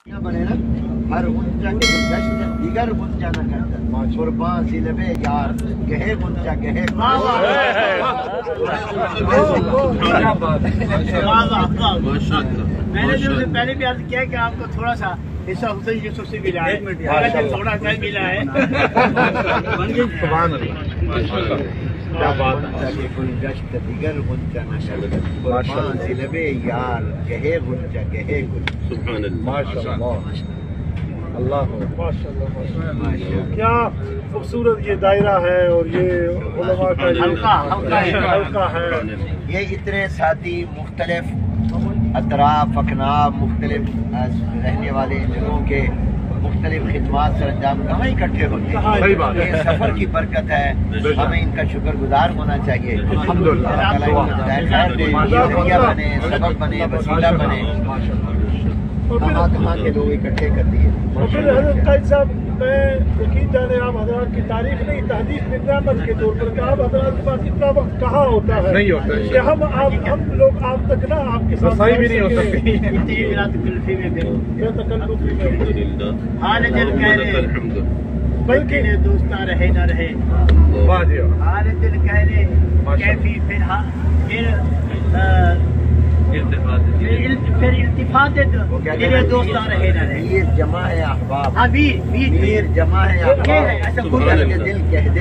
بنے نا ہر غنچہ کے جشن دیگر غنچہ نہ کرتا قربان سی لبے یار کہے غنچہ کہے میں نے جو پہلے بھی عرض کیا کہ آپ کو تھوڑا سا حصہ حسین یوسف سے ملا ہے تھوڑا سا ملا ہے کیا بات ہے کہ کوئی گشت دیگر غنچہ نہ کرتا قربان سی لبے یار کہے غنچہ کہے گل سبحان اللہ ماشاء اللہ اللہ کیا خوبصورت یہ دائرہ ہے اور یہ علماء کا حلقہ ہے. یہ اتنے ساتھی مختلف اطراف اکناف مختلف رہنے والے جگہوں کے مختلف خدمات سر انجام کہاں اکٹھے ہوتے ہیں. یہ سفر کی برکت ہے, ہمیں ان کا شکر گزار ہونا چاہیے. الحمدللہ بنے سبب بنے وسیلہ بنے کہاں کے لوگ اکٹھے کر دیے. پھر حضرت قائد صاحب میں یقین جانے آپ حضرات کی تاریخ نہیں تحدیث نظامت کے طور پر کہ آپ حضرات کے پاس اتنا وقت کہاں ہوتا ہے کہ ہم لوگ آپ تک نا آپ کے ساتھ رسائی بھی نہیں ہو سکتی. حال دل کہہ رہے بلکہ دوستاں رہے نہ رہے حال دل کہہ رہے کیفی پھر التفات دل دوستاں رہے نہ رہے. ویر جمع ہے احباب ہاں ویر جمع ہے احباب کے دل کہہ دے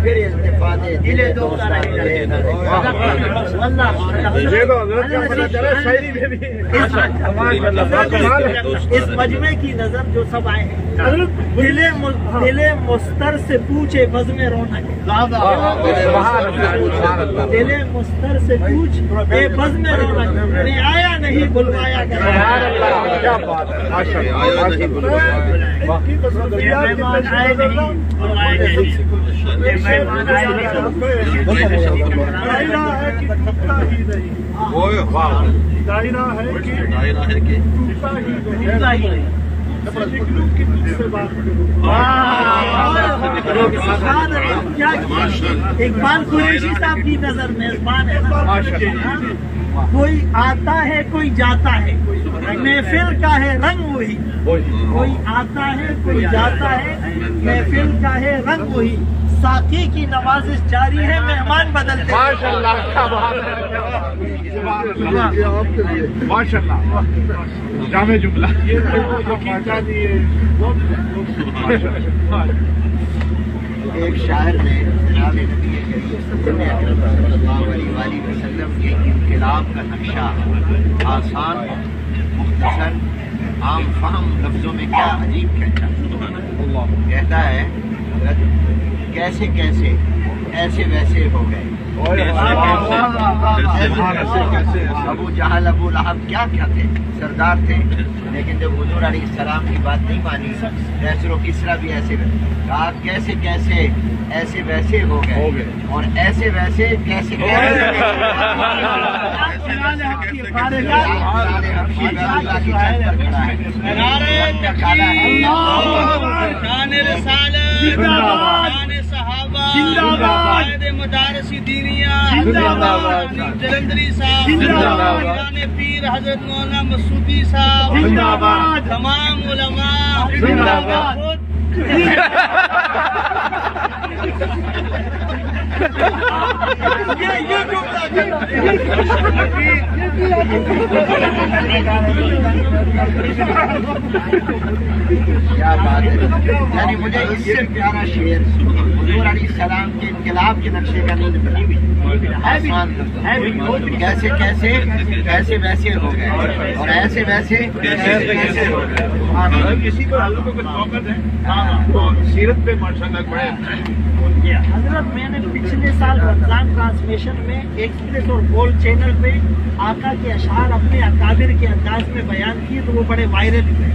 پھر التفات دل دوستاں رہے نہ رہے. اس مجمع کی نظر جو سب آئے ہیں دل مستر سے پوچھے بزم رونق دل مستر سے پوچھ بزم رونق میں آیا نہیں بلوایا مہمان آئے نہیں بلوایا مہمان آئے دائرہ ہے کہ اقبال قریشی صاحب کی نظر میزبان ہے. کوئی آتا ہے کوئی جاتا ہے محفل کا ہے رنگ وہی. کوئی آتا ہے کوئی جاتا ہے محفل کا ہے رنگ وہی. ساقی کی نوازش جاری ہے مہمان بدلتے ہیں. ماشاء اللہ جامع جملہ ایک شاعر نے جناب نبی کریم صلی اللہ علیہ وسلم کے انقلاب کا نقشہ آسان مختصر عام فہم لفظوں میں کیا عجیب کہتا ہے کیسے کیسے ایسے ویسے ہو گئے. ابو جہل ابو لہب کیا تھے, سردار تھے, لیکن جب حضور علیہ السلام کی بات نہیں مانی کیسر و کسرا بھی ایسے کہا کیسے کیسے ایسے ویسے ہو گئے اور ایسے ویسے کیسے مدارسی دینیا جلندری صاحب پیر حضرت مولانا مسعودی صاحب تمام علماء کیا بات ہے. یعنی مجھے اس سے پیارا شعر حضور علیہ السلام کے انقلاب کے نقشے کا نہیں پتا. کیسے کیسے ایسے ویسے ہو گئے اور ایسے ویسے کیسے ہو گئے. کسی کو سیرت پہ ماشاء اللہ بڑے. حضرت میں نے پچھلے سال رمضان ٹرانسمیشن میں ایکسپریس اور گولڈ چینل پہ آقا کے اشعار اپنے اکابر کے انداز میں بیان کیے تو وہ بڑے وائرل ہوئے.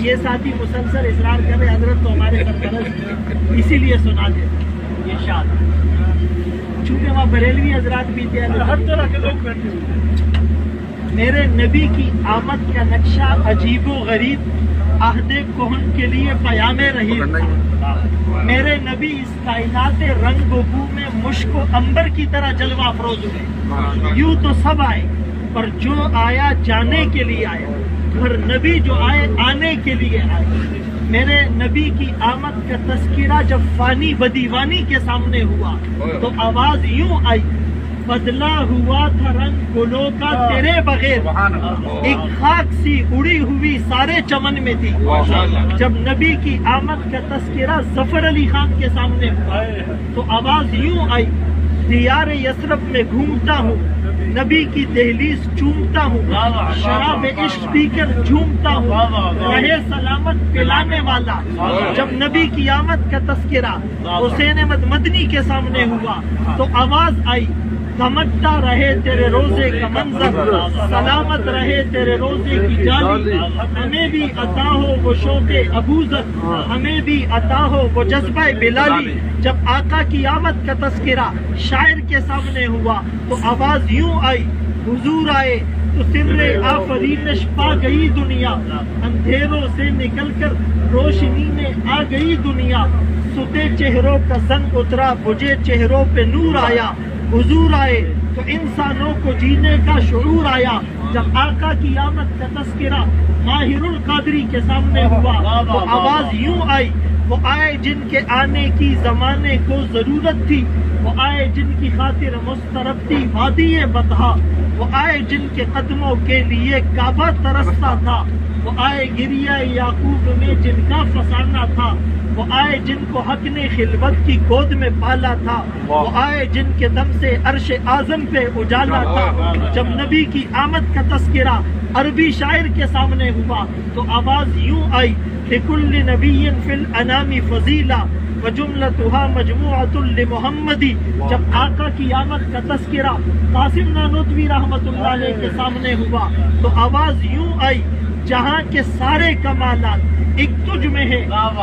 یہ ساتھی مسلسل اصرار کر رہے حضرت تو ہمارے سرپرست اسی لیے سنا دے یہ شاد. چونکہ وہاں بریلوی حضرات بھی تھے, ہر طرح کے لوگ بیٹھے ہوئے. میرے نبی کی آمد کا نقشہ عجیب و غریب عہد کہن کے لیے پیام رہی. میرے نبی اس کائنات رنگ و بو میں مشک و عنبر کی طرح جلوہ افروز ہوئے. یوں تو سب آئے پر جو آیا جانے کے لیے آیا. ہر نبی جو آنے کے لیے آئے. میرے نبی کی آمد کا تذکرہ جب فانی بدیوانی کے سامنے ہوا تو آواز یوں آئی، بدلا ہوا تھا رنگ گلوں کا تیرے بغیر، ایک خاک سی اڑی ہوئی سارے چمن میں تھی. جب نبی کی آمد کا تذکرہ ظفر علی خان کے سامنے ہوا تو آواز یوں آئی، دیار یثرب میں گھومتا ہوں، نبی کی دہلیز چومتا ہوں، شراب عشق پی کر جھومتا ہوں، رہے سلامت پلانے والا. جب نبی کی آمد کا تذکرہ حسین احمد مدنی کے سامنے ہوا تو آواز آئی، دمکتا رہے تیرے روزے کا منظر، سلامت رہے تیرے روزے کی جالی، ہمیں بھی عطا ہو وہ شوق ابوذر، ہمیں بھی عطا ہو وہ جذبہ بلالی. جب آقا کی آمد کا تذکرہ شاعر کے سامنے ہوا تو آواز یوں آئی، حضور آئے تو سر آفرینش پا گئی دنیا، اندھیروں سے نکل کر روشنی میں آ گئی دنیا، ستے چہروں کا زنگ اترا بجھے چہروں پہ نور آیا، حضور آئے تو انسانوں کو جینے کا شعور آیا. جب آقا کی آمد کا تذکرہ ماہر القادری کے سامنے ہوا تو آواز یوں آئی، وہ آئے جن کے آنے کی زمانے کو ضرورت تھی، وہ آئے جن کی خاطر مسترب تھی وادی بطحا، وہ آئے جن کے قدموں کے لیے کعبہ ترستا تھا، وہ آئے گریہ یعقوب میں جن کا فسانہ تھا، وہ آئے جن کو حق نے خلوت کی گود میں پالا تھا، وہ آئے جن کے دم سے عرش اعظم پہ اجالا تھا. جب نبی کی آمد کا تذکرہ عربی شاعر کے سامنے ہوا تو آواز یوں آئی، لکل نبی فی الانام فضیلہ وجملتها مجموعۃ لمحمدی. جب آقا کی آمد کا تذکرہ قاسم نانوتوی رحمۃ اللہ علیہ کے سامنے ہوا تو آواز یوں آئی، جہاں کے سارے کمالات ایک تجھ میں ہے،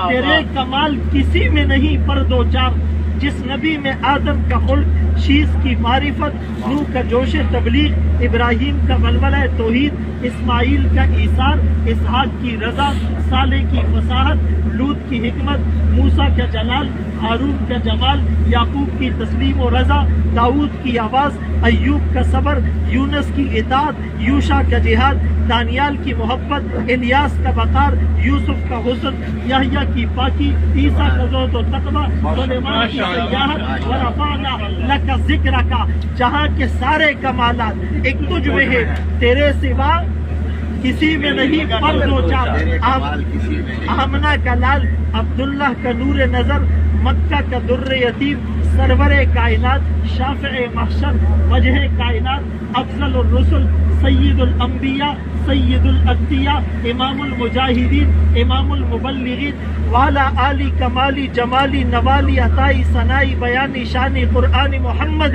تیرے کمال کسی میں نہیں پر دو چار. جس نبی میں آدم کا خلق، شیس کی معرفت، نوح کا جوش تبلیغ، ابراہیم کا ولولہ توحید، اسماعیل کا ایثار، اسحاق کی رضا، صالح کی فصاحت، لوط کی حکمت، موسیٰ کا جلال، ہارون کا جمال، یعقوب کی تسلیم و رضا، داؤد کی آواز، ایوب کا صبر، یونس کی اطاعت، یوشع کا جہاد، دانیال کی محبت، الیاس کا وقار، یوسف کا حسن، یحییٰ کی پاکی، عیسیٰ کا زہد و تقویٰ، سلیمان کی سیاحت، ورفعنا لک ذکرک. جہاں کے سارے کمالات ایک تجھ میں ہے، تیرے سوا کسی میں نہیں پر دو چار. آمنہ کا لال، عبداللہ کا نور نظر، مکہ کا در یتیم، سرور کائنات، شافع محشر، وجہ کائنات، افضل الرسل، سید الانبیاء، سید الاتقیاء، امام المجاہدین، امام المبلغین، والا علی کمالی جمالی نوالی عطائی ثنائی بیانی شانی قرآن محمد،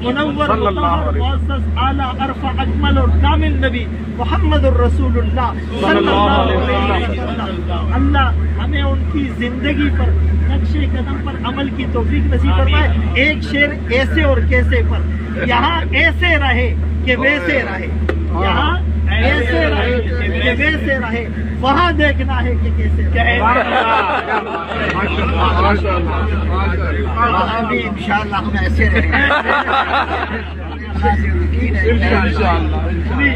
منور مطہر معزز اعلیٰ عرفہ اکمل اور کامل نبی محمد الرسول اللہ صلی اللہ علیہ وسلم. اللہ ہمیں ان کی زندگی پر، نقش قدم پر عمل کی توفیق نصیب فرمائے. ایک شعر ایسے اور کیسے پر، یہاں ایسے رہے کہ ویسے رہے، یہاں ایسے رہے کہ ویسے رہے، وہاں دیکھنا ہے کہ کیسے رہے. وہاں بھی انشاءاللہ ہم ایسے رہیں گے.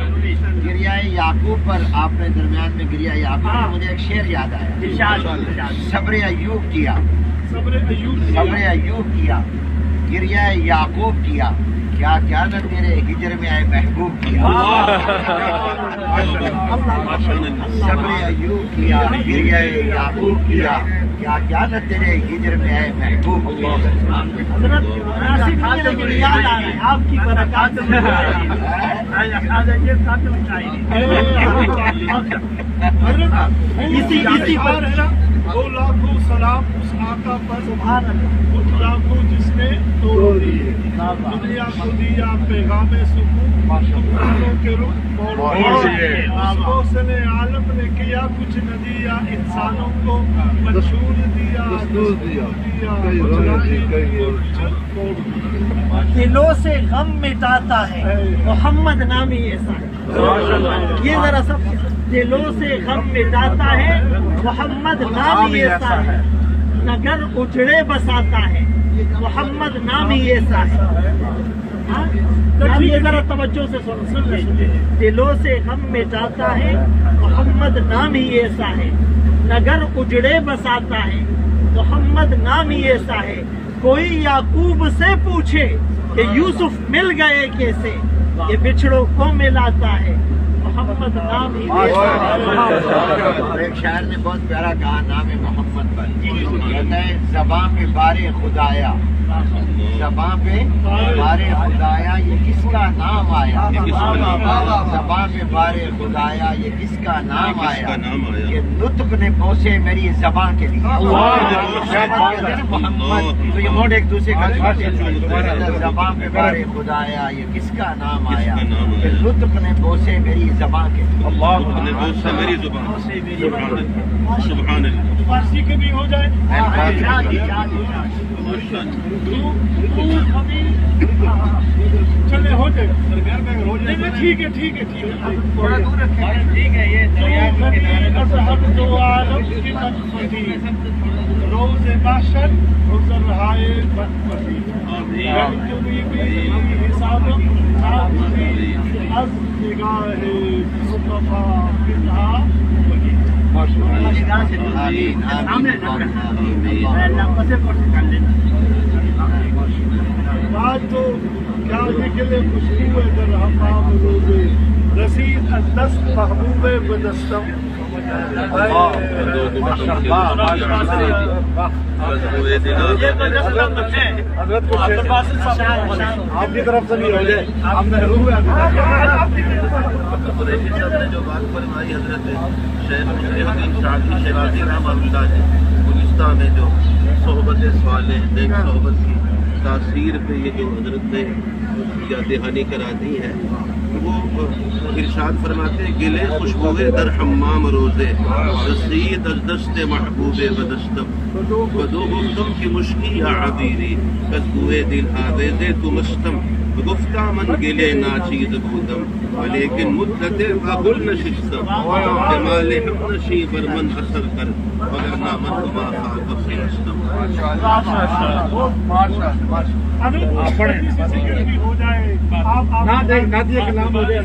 گریہ یعقوب پر آپ نے درمیان میں گریہ یعقوب پر مجھے ایک شعر یاد آیا، صبر ایوب کیا، صبر ایوب کیا، گریہ یعقوب کیا، کیا کیا نہ تیرے ہجر میں آئے محبوب کیا. صبر ایوب کیا، گریہ یعقوب کیا، کیا کیا نہ تیرے ہجر میں آئے محبوب کیا. حضرت ناصر لیکن یاد آ رہا ہے آپ کی برکات سے. اسی پر وہ لاکھوں سلام اس آقا پر، سبحان اللہ، اس لاکھوں جس نے توڑ دیے، دنیا کو دیا پیغام سکون، تمہاروں کے رخ موڑ دیے. اس حسن عالم نے کیا کچھ نہ دیا، انسانوں کو منشور دیا، دستور دیا، دلوں سے غم مٹاتا ہے محمد نامی ایسا ہے. یہ ذرا سب دلوں سے غم مٹاتا ہے محمد نامی ایسا ہے، نگر اجڑے بساتا ہے محمد نامی ایسا ہے. یہ ذرا توجہ سے سن لیں. دلوں سے غم مٹاتا ہے محمد نام ہی ایسا ہے. نگر اجڑے بساتا ہے محمد نام ہی ایسا ہے. کوئی یعقوب سے پوچھے کہ یوسف مل گئے کیسے, یہ بچھڑوں کو ملاتا ہے محمد نام ہی ایسا ہے. ایک شاعر نے بہت پیارا کہا نام محمد پر, کہتا ہے زباں پہ بارے خدایا, زباں پہ بارے خدایا یہ کس کا نام آیا, زباں پہ بارے خدایا یہ کس کا نام آیا, یہ نطق نے پوسے میری زباں کے لیے. محمد تو یہ موڈ ایک دوسرے کا, زباں پہ بارے خدایا یہ کس کا نام آیا, یہ نطق نے پوسے میری زباں کے لیے. میری زبان سبحان اللہ. فارسی کے بھی ہو جائے. چلے ہو جائے. ٹھیک ہے ٹھیک ہے ٹھیک ہے, تھوڑا دور رکھیں. ٹھیک ہے, یہ دریا کے کنارے روز محشر گزر رہائے از نگاہ بات تو کیا نکلے خوشبو در حمام روزے رسید از دست محبوب بدستم. آپ کی طرف سے نہیں ہو جائے, آپ نے جو بات فرمائی حضرت شیخ حکیم شاعری شیرازی رحمہ اللہ نے گلستہ میں جو صحبت صالح نیک صحبت کی تاثیر پہ یہ جو حضرت نے یاد دہانی کرا دی ہے, وہ ارشاد فرماتے ہیں گلے خوشبوئے در حمام روزے رسید از دست محبوب بدستم, بدو گفتم کی مشکی یا عبیری بدبوئے دل آویزے تو مستم, گفتہ من گلے ناچیز بودم ولیکن مدت قبل نشستم, جمال ہم نشی بر من اثر کر مگر نامن ما خاک سے ہستم. ہو جائے. آپ نہ دیکھ نہ دیا کلام ہو جائے.